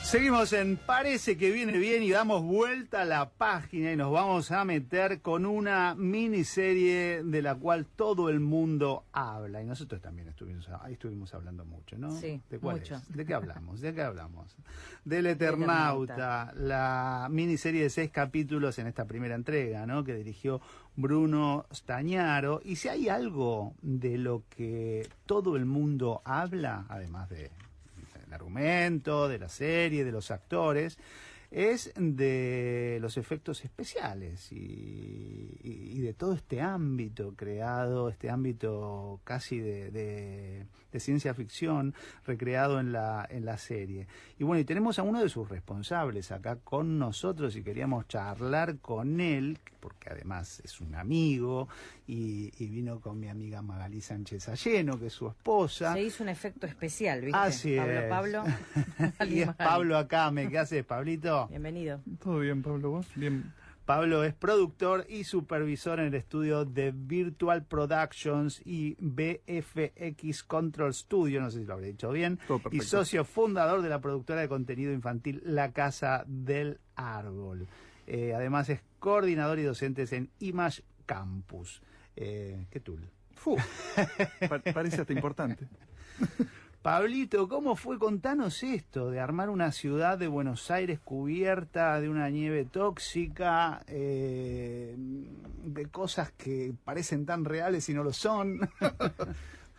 Seguimos en Parece que viene bien y damos vuelta a la página y nos vamos a meter con una miniserie de la cual todo el mundo habla. Y nosotros también estuvimos hablando mucho, ¿no? Sí, ¿De cuál mucho. es? ¿De qué hablamos? ¿De qué hablamos? Del Eternauta, la miniserie de 6 capítulos en esta primera entrega, ¿no? Que dirigió Bruno Stagnaro. Y si hay algo de lo que todo el mundo habla, además del argumento, de la serie, de los actores, es de los efectos especiales y de todo este ámbito creado, este ámbito casi de ciencia ficción recreado en la serie. Y bueno, y tenemos a uno de sus responsables acá con nosotros y queríamos charlar con él, porque además es un amigo y vino con mi amiga Magalí Sánchez Alleno, que es su esposa. Se hizo un efecto especial, ¿viste? Así Pablo. Y es Pablo Acame. ¿Qué haces, Pablito? Bienvenido. Todo bien, Pablo, ¿vos? Bien. Pablo es productor y supervisor en el estudio de Virtual Productions y VFX Control Studio, no sé si lo habré dicho bien, y socio fundador de la productora de contenido infantil La Casa del Árbol. Además es coordinador y docente en Image Campus. ¿Qué tool? Parece hasta importante. Pablito, ¿cómo fue? Contanos esto de armar una ciudad de Buenos Aires cubierta de una nieve tóxica, de cosas que parecen tan reales y no lo son.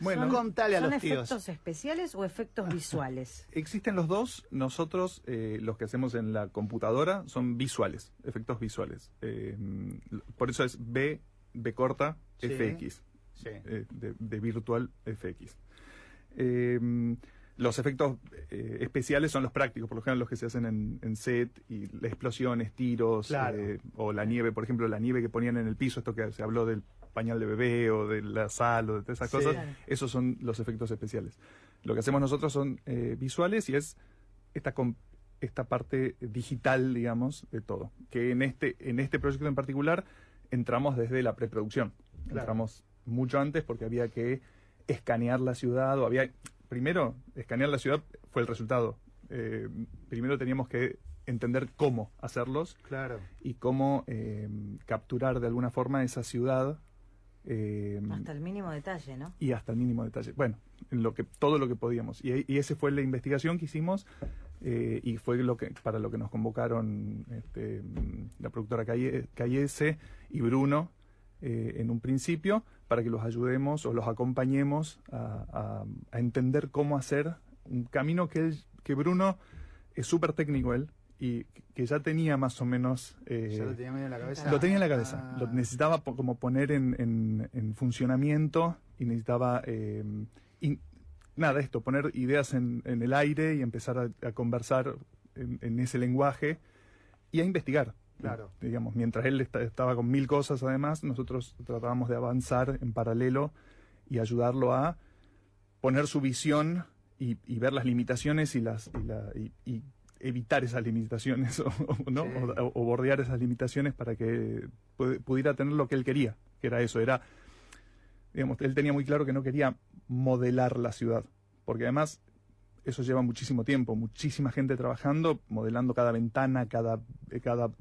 Bueno, contale a los tíos. ¿Son efectos especiales o efectos visuales? Existen los dos. Nosotros, los que hacemos en la computadora, son visuales, efectos visuales. Por eso es B corta, Sí. FX, Sí. de Virtual FX. Los efectos especiales son los prácticos, por lo general los que se hacen en set, y las explosiones, tiros, Claro. o la nieve, por ejemplo, la nieve que ponían en el piso, esto que se habló del pañal de bebé o de la sal o de todas esas Sí. cosas, Claro. esos son los efectos especiales. Lo que hacemos nosotros son visuales, y es esta parte digital, digamos, de todo. Que en este proyecto en particular entramos desde la preproducción. Claro. Entramos mucho antes porque había que escanear la ciudad, primero, escanear la ciudad fue el resultado. Primero teníamos que entender cómo hacerlos Claro. y cómo capturar de alguna forma esa ciudad. Hasta el mínimo detalle, ¿no? Y hasta el mínimo detalle. Bueno, todo lo que podíamos. Y esa fue la investigación que hicimos, y fue para lo que nos convocaron la productora Cayese y Bruno en un principio, para que los ayudemos o los acompañemos a entender cómo hacer un camino que Bruno es súper técnico él, y que ya tenía más o menos... ¿Ya lo tenía medio en la cabeza? Lo tenía en la cabeza. Lo necesitaba como poner en funcionamiento, y necesitaba poner ideas en el aire y empezar a conversar en ese lenguaje y a investigar. Claro. Digamos, mientras él estaba con 1000 cosas, además, nosotros tratábamos de avanzar en paralelo y ayudarlo a poner su visión y ver las limitaciones y evitar esas limitaciones ¿no? Sí. o bordear esas limitaciones para que pudiera tener lo que él quería, que era eso, digamos, él tenía muy claro que no quería modelar la ciudad, porque además eso lleva muchísimo tiempo, muchísima gente trabajando, modelando cada ventana, cada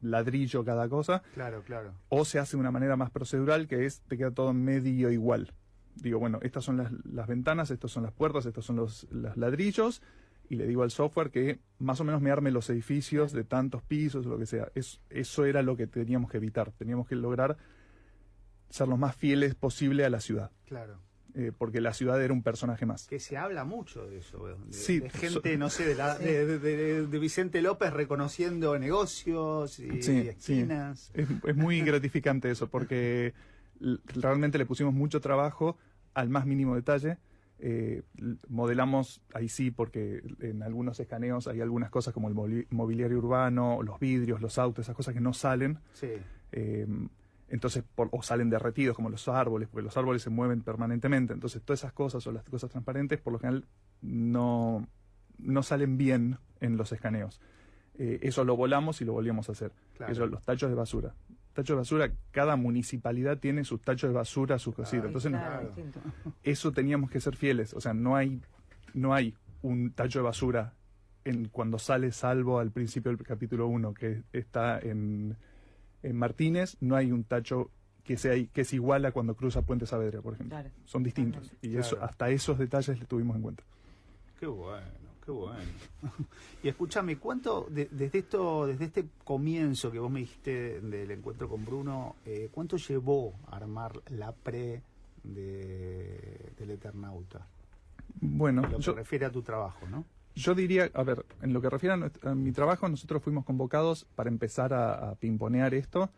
ladrillo, cada cosa. Claro, claro. O se hace de una manera más procedural, que te queda todo medio igual. Digo, bueno, estas son las ventanas, estas son las puertas, estos son los ladrillos, y le digo al software que más o menos me arme los edificios de tantos pisos o lo que sea. Eso era lo que teníamos que evitar. Teníamos que lograr ser lo más fieles posible a la ciudad. Claro. Porque la ciudad era un personaje más. Que se habla mucho de eso, Sí, de gente, no sé, de Vicente López reconociendo negocios y esquinas. Sí. Es muy gratificante eso, porque realmente le pusimos mucho trabajo al más mínimo detalle. Modelamos, ahí sí, porque en algunos escaneos hay algunas cosas como el mobiliario urbano, los vidrios, los autos, esas cosas que no salen. Sí. Entonces, o salen derretidos, como los árboles, porque los árboles se mueven permanentemente. Entonces, todas esas cosas, o las cosas transparentes, por lo general no salen bien en los escaneos. Eso lo volamos y lo volvíamos a hacer. Claro. Eso, los tachos de basura. Tachos de basura, cada municipalidad tiene sus tachos de basura, sus cositas. Entonces, Claro. eso teníamos que ser fieles. O sea, no hay un tacho de basura cuando sale Salvo al principio del capítulo 1, que está en Martínez, no hay un tacho que es igual a cuando cruza Puente Saavedra, por ejemplo. Claro. Son distintos. Y eso, hasta esos detalles le tuvimos en cuenta. Qué bueno, qué bueno. Y escúchame, ¿cuánto, desde este comienzo que vos me dijiste del encuentro con Bruno, cuánto llevó a armar la del Eternauta? Bueno, en lo que refiere a tu trabajo, ¿no? Yo diría, a ver, en lo que refiere a mi trabajo, nosotros fuimos convocados para empezar a pimponear esto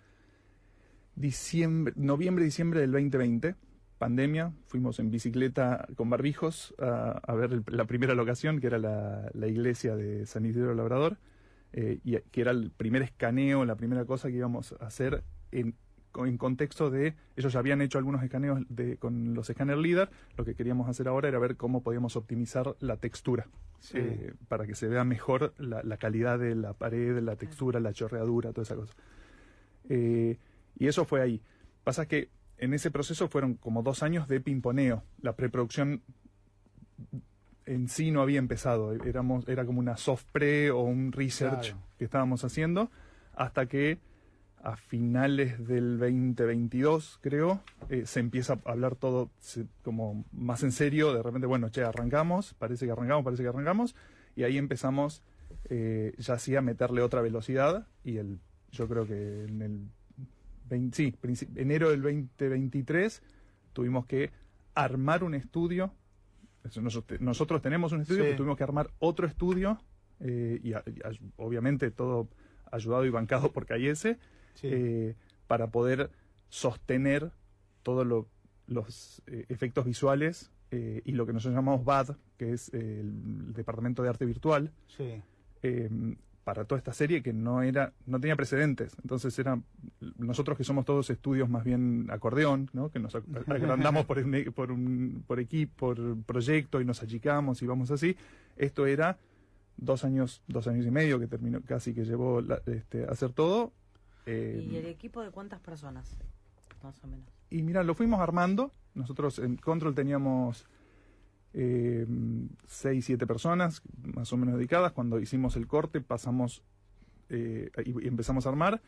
noviembre, diciembre del 2020, pandemia, fuimos en bicicleta con barbijos a ver la primera locación, que era la iglesia de San Isidro Labrador, y que era el primer escaneo, la primera cosa que íbamos a hacer en contexto de, ellos ya habían hecho algunos escaneos con los escáner LIDAR, lo que queríamos hacer ahora era ver cómo podíamos optimizar la textura, sí, para que se vea mejor la calidad de la pared, la textura, la chorreadura, toda esa cosa. Y eso fue ahí. Pasa que en ese proceso fueron como 2 años de pimponeo. La preproducción en sí no había empezado. Era como una soft pre o un research que estábamos haciendo, hasta que a finales del 2022, creo, se empieza a hablar todo como más en serio. De repente, bueno, arrancamos, parece que arrancamos, y ahí empezamos ya sí a meterle otra velocidad, y yo creo que en el enero del 2023 tuvimos que armar un estudio. Nosotros tenemos un estudio, pero tuvimos que armar otro estudio, y obviamente todo ayudado y bancado por Cayese, para poder sostener todos los efectos visuales y lo que nosotros llamamos BAD, que es el Departamento de Arte Virtual, para toda esta serie que no tenía precedentes. Entonces nosotros, que somos todos estudios más bien acordeón, ¿no? Que nos agrandamos por equipo, por proyecto, y nos achicamos y vamos así. Esto era 2 años y medio que terminó, casi que llevó hacer todo. ¿Y el equipo de cuántas personas, más o menos? Y mira, lo fuimos armando. Nosotros en Control teníamos 6, 7 personas más o menos dedicadas. Cuando hicimos el corte pasamos y empezamos a armar.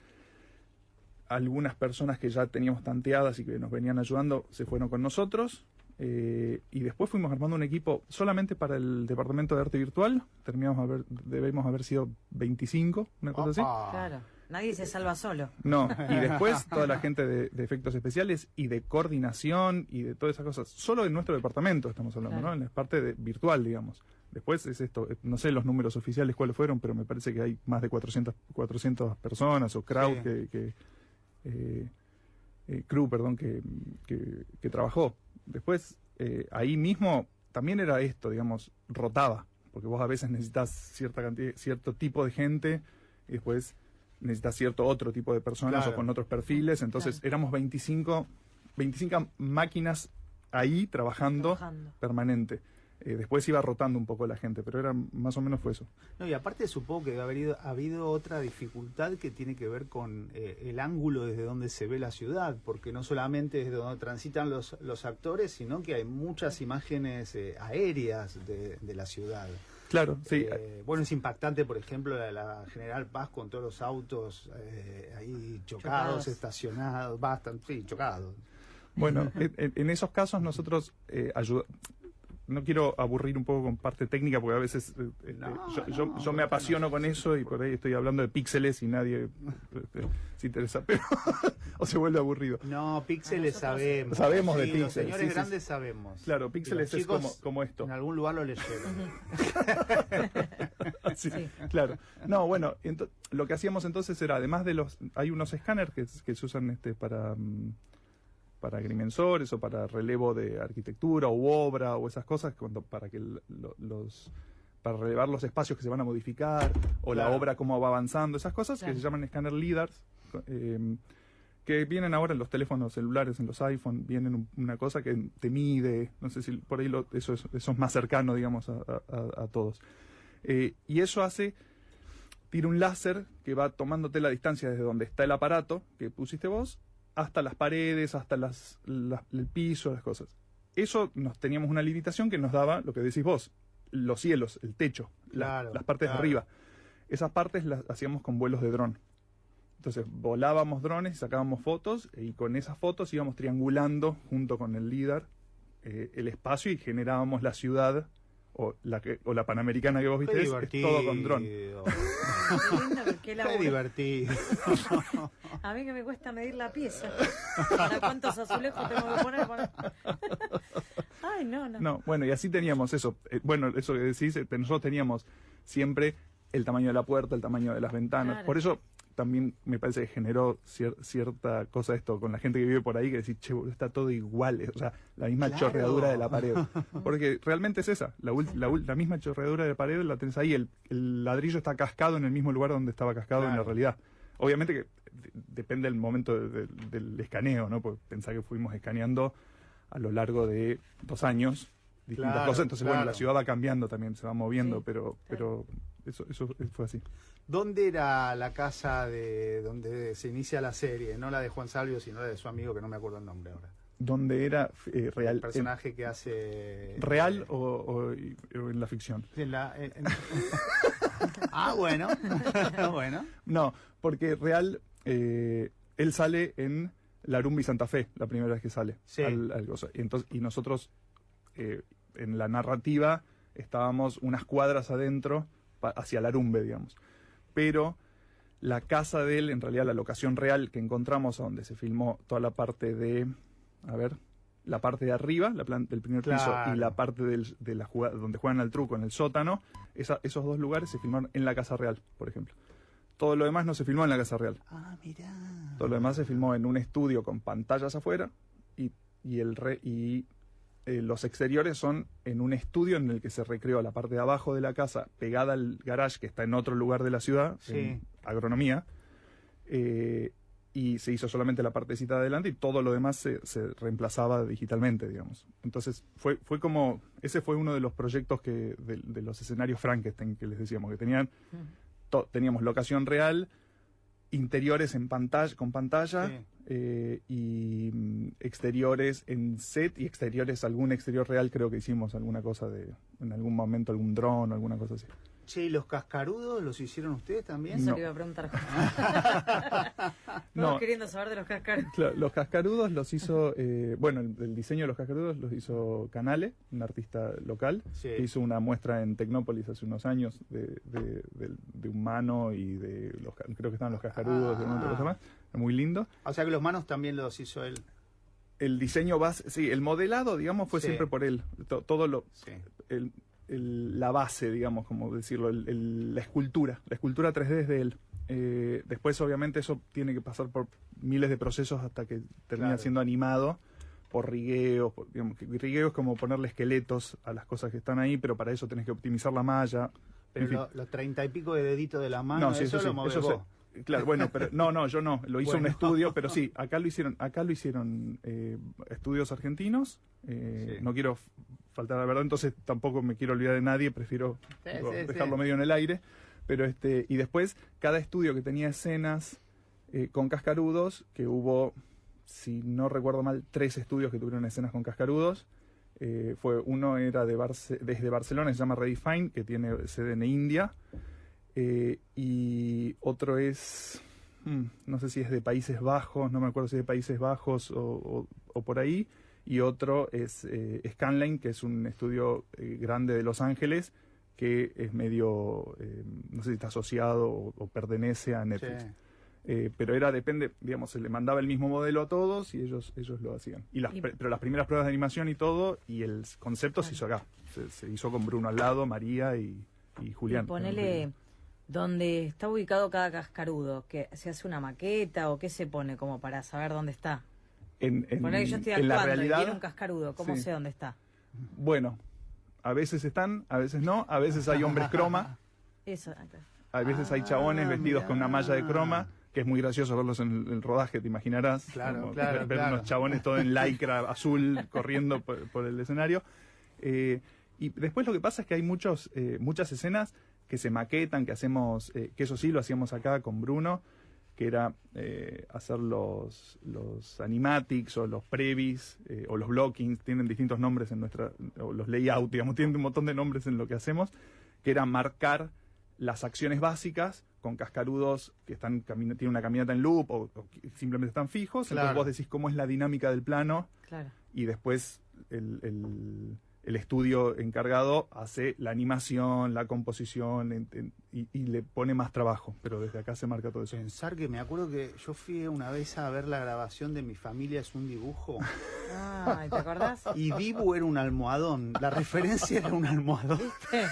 Algunas personas que ya teníamos tanteadas y que nos venían ayudando se fueron con nosotros, y después fuimos armando un equipo solamente para el Departamento de Arte Virtual. Debemos haber sido 25, una cosa así. Claro, nadie se salva solo. No, y después toda la gente de efectos especiales y de coordinación y de todas esas cosas. Solo de nuestro departamento estamos hablando, ¿no? En la parte virtual, digamos. Después es esto, no sé los números oficiales cuáles fueron, pero me parece que hay más de 400 personas, o crowd, crew, perdón, que trabajó. Después, ahí mismo también era esto, digamos, rotaba, porque vos a veces necesitas cierto tipo de gente, y después necesitas cierto otro tipo de personas, o con otros perfiles. Entonces éramos 25 máquinas ahí trabajando. Permanente. Después iba rotando un poco la gente, pero más o menos fue eso. No, y aparte supongo que ha habido otra dificultad que tiene que ver con el ángulo desde donde se ve la ciudad, porque no solamente desde donde transitan los actores, sino que hay muchas imágenes aéreas de la ciudad. Claro, sí. Bueno, es impactante, por ejemplo, la General Paz con todos los autos ahí chocados, estacionados, chocados. Bueno, en esos casos nosotros no quiero aburrir un poco con parte técnica, porque a veces yo me apasiono con eso, y por ahí estoy hablando de píxeles y nadie se interesa, pero o se vuelve aburrido. No, píxeles sabemos. Sabemos de píxeles. Los señores grandes sabemos. Claro, píxeles es como esto. En algún lugar lo leyeron. Sí, claro. No, bueno, lo que hacíamos entonces era, además de hay unos escáneres que se usan para agrimensores o para relevo de arquitectura u obra o esas cosas, para para relevar los espacios que se van a modificar, o la obra cómo va avanzando, esas cosas que se llaman escáner LIDARs, que vienen ahora en los teléfonos celulares, en los iPhone, vienen una cosa que te mide, no sé si por ahí eso es más cercano, digamos, a todos. Y eso tira un láser que va tomándote la distancia desde donde está el aparato que pusiste vos, hasta las paredes, hasta el piso, las cosas. Eso teníamos una limitación que nos daba lo que decís vos, los cielos, el techo, Claro, las partes claro. de arriba. Esas partes las hacíamos con vuelos de dron. Entonces volábamos drones y sacábamos fotos y con esas fotos íbamos triangulando junto con el LIDAR el espacio y generábamos la ciudad o la Panamericana que vos Qué viste, es divertido. todo con dron. Qué lindo, qué Qué laburo. divertido. A mí que me cuesta medir la pieza. ¿Para cuántos azulejos tengo que poner? Ay, no. No, bueno, y así teníamos eso. Bueno, eso que decís, pero nosotros teníamos siempre el tamaño de la puerta, el tamaño de las ventanas. Claro. Por eso también me parece que generó cierta cosa esto con la gente que vive por ahí, que decís, che, boludo, está todo igual, o sea, la misma Claro. chorreadura de la pared. Porque realmente es esa, la misma chorreadura de la pared la tenés ahí, el ladrillo está cascado en el mismo lugar donde estaba cascado en la Claro. realidad. Obviamente que depende del momento del escaneo, ¿no? Porque pensá que fuimos escaneando a lo largo de 2 años distintas Claro, cosas, entonces bueno, claro. la ciudad va cambiando también, se va moviendo, Sí, pero eso fue así. ¿Dónde era la casa de donde se inicia la serie? No la de Juan Salvio, sino la de su amigo, que no me acuerdo el nombre ahora. ¿Dónde era real? El personaje que hace... ¿Real o en la ficción? Ah, bueno. Bueno. No, porque real, él sale en Larumbi Santa Fe, la primera vez que sale. Sí. al coso. Y nosotros, en la narrativa, estábamos unas cuadras adentro, hacia Larumbe, digamos. Pero la casa de él, en realidad la locación real que encontramos, donde se filmó toda la parte de, la parte de arriba, del primer piso, Claro. y la parte donde juegan al truco, en el sótano, esos 2 lugares se filmaron en la casa real, por ejemplo. Todo lo demás no se filmó en la casa real. Ah, mirá. Todo lo demás se filmó en un estudio con pantallas afuera y los exteriores son en un estudio en el que se recreó la parte de abajo de la casa pegada al garage que está en otro lugar de la ciudad, Sí. en agronomía, y se hizo solamente la partecita de adelante y todo lo demás se reemplazaba digitalmente, digamos. Entonces fue como, ese fue uno de los proyectos de los escenarios Frankenstein que les decíamos, que teníamos locación real, interiores con pantalla, Sí. y exteriores en set y algún exterior real creo que hicimos alguna cosa en algún momento, algún dron o alguna cosa así. Che, ¿y los cascarudos los hicieron ustedes también? Eso No. le iba a preguntar. No. Todos queriendo saber de los cascaros. Claro, los cascarudos los hizo, el diseño de los cascarudos los hizo Canale, un artista local, Sí. que hizo una muestra en Tecnópolis hace unos años de humano y creo que estaban los cascarudos, de otra cosa más, muy lindo. O sea que los manos también los hizo él. El diseño base, sí, el modelado, digamos, fue Sí. siempre por él. Todo Sí. la base, digamos, como decirlo, la escultura 3D es de él. Después, obviamente, eso tiene que pasar por miles de procesos hasta que termina Claro. siendo animado por rigueos. Digamos, que rigueo es como ponerle esqueletos a las cosas que están ahí, pero para eso tenés que optimizar la malla. Pero En fin. los 30 y pico de deditos de la mano, sí, eso sí, lo movés eso vos. claro, bueno, pero no, yo no, lo hizo Bueno. un estudio, pero sí, acá lo hicieron estudios argentinos, Sí. no quiero faltar a la verdad, entonces tampoco me quiero olvidar de nadie, prefiero Sí, dejarlo sí. medio en el aire, pero y después cada estudio que tenía escenas con cascarudos, que hubo, si no recuerdo mal, 3 estudios que tuvieron escenas con cascarudos. Uno era desde Barcelona, se llama Redefine, que tiene sede en India, y otro es, no sé si es de Países Bajos, no me acuerdo si es de Países Bajos o por ahí, y otro es Scanline, que es un estudio grande de Los Ángeles, que es medio, no sé si está asociado o pertenece a Netflix. Sí. Pero depende, digamos, se le mandaba el mismo modelo a todos y ellos lo hacían. Pero las primeras pruebas de animación y todo, y el concepto se hizo acá. Se hizo con Bruno al lado, María y Julián. Y ponele donde está ubicado cada cascarudo, que se hace una maqueta o qué se pone como para saber dónde está. Ponele que yo estoy en la actuando y realidad, viene un cascarudo, ¿cómo sí. sé dónde está? Bueno, a veces están, a veces no, a veces hay hombres croma, Eso, acá. a veces hay chabones vestidos mirá. con una malla de croma, que es muy gracioso verlos en el rodaje, te imaginarás. Claro, Como claro, ver claro. unos chabones todos en lycra azul corriendo por el escenario. Y después lo que pasa es que hay muchas escenas que se maquetan, que hacemos, que eso sí lo hacíamos acá con Bruno, que era hacer los animatics o los previs o los blockings, tienen distintos nombres o los layout, digamos, tienen un montón de nombres en lo que hacemos, que era marcar las acciones básicas con cascarudos que tienen una caminata en loop o simplemente están fijos. Claro. Entonces vos decís cómo es la dinámica del plano, Claro. y después el estudio encargado hace la animación, la composición y le pone más trabajo, pero desde acá se marca todo eso. Pensar que me acuerdo que yo fui una vez a ver la grabación de Mi familia es un dibujo Ah, ¿te acordás? y Dibu era un almohadón, la referencia era un almohadón. ¿Viste?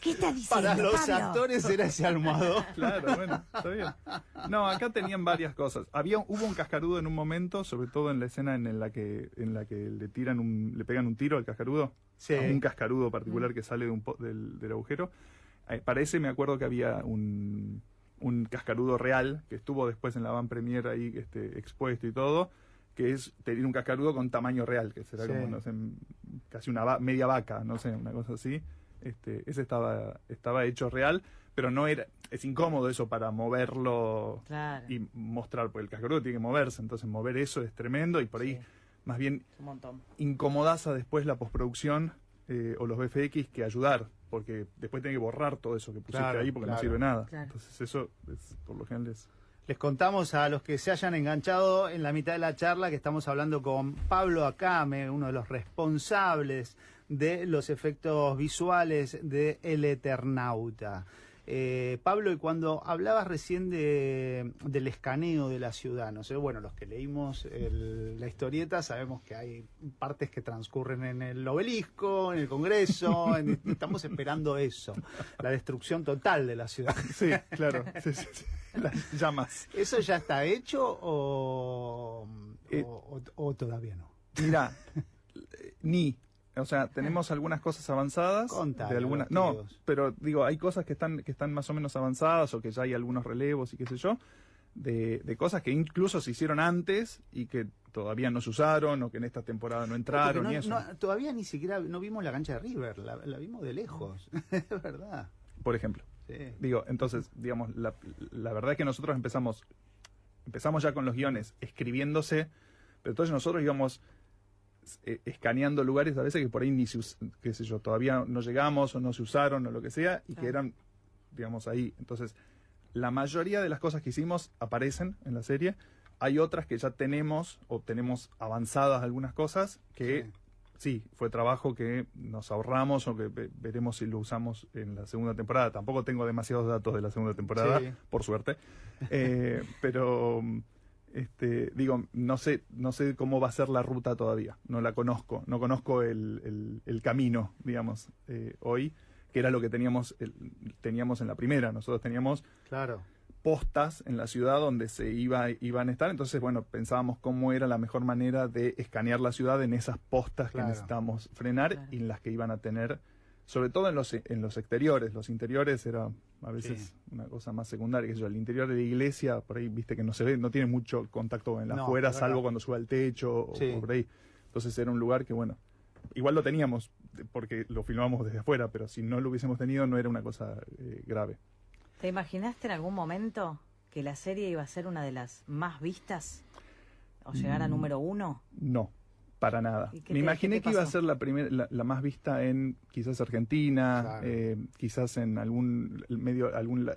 ¿Qué estás diciendo, Para los Pablo? actores era ese almohadón. Claro, bueno, está bien. No, acá tenían varias cosas. Hubo un cascarudo en un momento, sobre todo en la escena en la que le pegan un tiro al cascarudo, Sí. a un cascarudo particular que sale del agujero. Para ese me acuerdo que había un cascarudo real que estuvo después en la van premiere ahí expuesto y todo, que tenía un cascarudo con tamaño real, que será Sí. como, no sé, casi una media vaca, no sé, una cosa así. Ese estaba hecho real, pero no era, es incómodo eso para moverlo Claro. y mostrar, porque el cascarudo tiene que moverse, entonces mover eso es tremendo y por ahí Sí. más bien Un montón. incomodaza después la postproducción o los VFX que ayudar, porque después tiene que borrar todo eso que pusiste Claro, ahí porque claro. no sirve nada. Claro. Entonces eso por lo general es... Les contamos a los que se hayan enganchado en la mitad de la charla que estamos hablando con Pablo Acame, uno de los responsables de los efectos visuales de El Eternauta. Pablo, y cuando hablabas recién del escaneo de la ciudad, no sé, bueno, los que leímos la historieta sabemos que hay partes que transcurren en el Obelisco, en el Congreso, estamos esperando eso, la destrucción total de la ciudad. Sí, claro. Sí, sí, sí. Las llamas. ¿Eso ya está hecho o todavía no? Mira, o sea, tenemos algunas cosas avanzadas. Contale, de algunas, los no, tíos. pero digo, hay cosas que están más o menos avanzadas o que ya hay algunos relevos y qué sé yo, de cosas que incluso se hicieron antes y que todavía no se usaron o que en esta temporada no entraron Porque y eso. todavía ni siquiera no vimos la cancha de River, la vimos de lejos, es verdad. Por ejemplo. Sí. Digo, entonces, digamos, la verdad es que nosotros empezamos ya con los guiones escribiéndose, pero entonces nosotros íbamos escaneando lugares a veces que por ahí qué sé yo, todavía no llegamos o no se usaron o lo que sea, y que eran, digamos, ahí. Entonces, la mayoría de las cosas que hicimos aparecen en la serie. Hay otras que ya tenemos o tenemos avanzadas algunas cosas que sí, fue trabajo que nos ahorramos o que veremos si lo usamos en la segunda temporada. Tampoco tengo demasiados datos de la segunda temporada, Sí. por suerte. Pero digo, no sé cómo va a ser la ruta todavía. No la conozco. No conozco el camino, digamos, hoy, que era lo que teníamos en la primera. Nosotros teníamos Claro. postas en la ciudad donde iban a estar, entonces bueno, pensábamos cómo era la mejor manera de escanear la ciudad en esas postas Claro. que necesitábamos frenar Claro. y en las que iban a tener, sobre todo en los exteriores. Los interiores era a veces una cosa más secundaria, que yo, el interior de la iglesia, por ahí viste que no se ve, no tiene mucho contacto con la No, afuera, es salvo verdad. cuando sube al techo Sí. o por ahí. Entonces era un lugar que bueno, igual lo teníamos porque lo filmamos desde afuera, pero si no lo hubiésemos tenido no era una cosa grave. ¿Te imaginaste en algún momento que la serie iba a ser una de las más vistas? ¿O llegar a número 1? No, para nada. ¿Y qué Me imaginé qué te que iba a pasó? ser la más vista en quizás Argentina, Claro. quizás en algún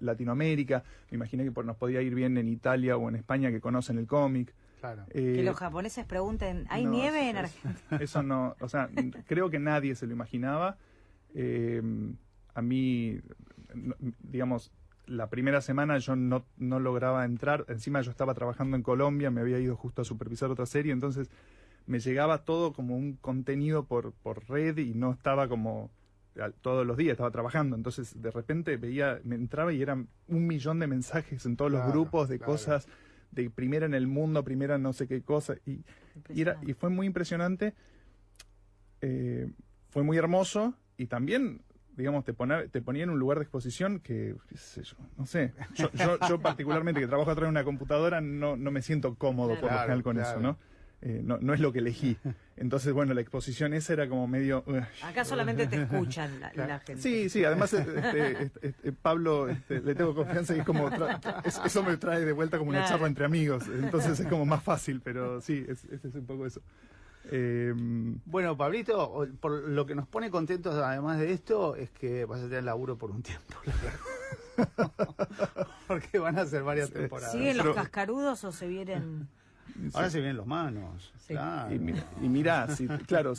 Latinoamérica. Me imaginé que nos podía ir bien en Italia o en España, que conocen el cómic. Claro. Que los japoneses pregunten, ¿hay no, nieve en Argentina? Eso no, o sea, creo que nadie se lo imaginaba. A mí, digamos, la primera semana yo no lograba entrar. Encima yo estaba trabajando en Colombia, me había ido justo a supervisar otra serie, entonces me llegaba todo como un contenido por red y no estaba como todos los días, estaba trabajando. Entonces de repente me entraba y eran 1 millón de mensajes en todos los Claro, grupos de claro. cosas, de primera en el mundo, primera no sé qué cosa. Y fue muy impresionante, fue muy hermoso y también, digamos, te ponía en un lugar de exposición que, qué sé yo, no sé. Yo particularmente, que trabajo atrás de una computadora, no me siento cómodo por lo Claro, general con claro. eso, ¿no? no es lo que elegí. Entonces, bueno, la exposición esa era como medio... Acá solamente te escuchan la gente. Sí, además Pablo, le tengo confianza y es como eso me trae de vuelta como una charla entre amigos, entonces es como más fácil, pero sí, es un poco eso. Bueno, Pablito, por lo que nos pone contentos además de esto es que vas a tener laburo por un tiempo. Porque van a ser varias temporadas. ¿Siguen los cascarudos o se vienen...? Ahora se vienen los manos. Sí. Claro. Y mira, claro,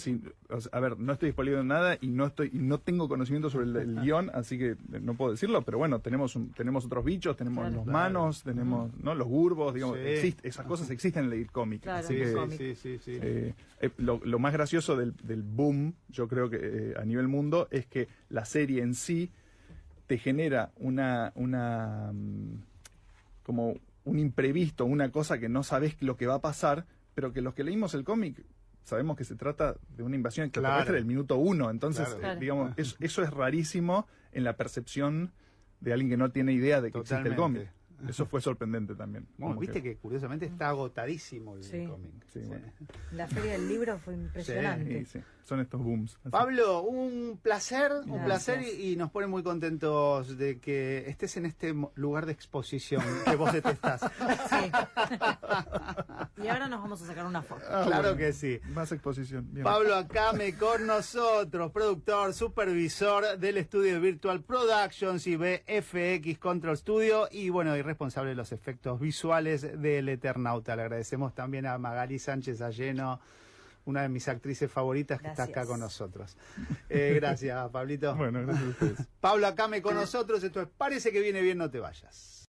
a ver, no estoy spoileando nada y no tengo conocimiento sobre el guión, así que no puedo decirlo, pero bueno, tenemos otros bichos, tenemos los manos, tenemos los gurbos, digamos, esas cosas existen en el cómic. Claro, así que, lo más gracioso del boom, yo creo que a nivel mundo, es que la serie en sí te genera como un imprevisto, una cosa que no sabes lo que va a pasar, pero que los que leímos el cómic sabemos que se trata de una invasión extraterrestre del minuto 1. Entonces, digamos, eso es rarísimo en la percepción de alguien que no tiene idea de que existe el cómic. Eso fue sorprendente también. Bueno, viste que curiosamente está agotadísimo el cómic. Sí, bueno. La feria del libro fue impresionante. Sí. Son estos booms. Así. Pablo, un placer y nos pone muy contentos de que estés en este lugar de exposición que vos detestás. Sí. Y ahora nos vamos a sacar una foto. Claro que sí. Más exposición. Bien. Pablo Acame con nosotros, productor, supervisor del estudio Virtual Productions y VFX Control Studio y bueno, y responsable de los efectos visuales del Eternauta. Le agradecemos también a Magali Sánchez Alleno, una de mis actrices favoritas que está acá con nosotros. Gracias, Pablito. Bueno, gracias a ustedes. Pablo Acame con nosotros, esto es Parece que viene bien, no te vayas.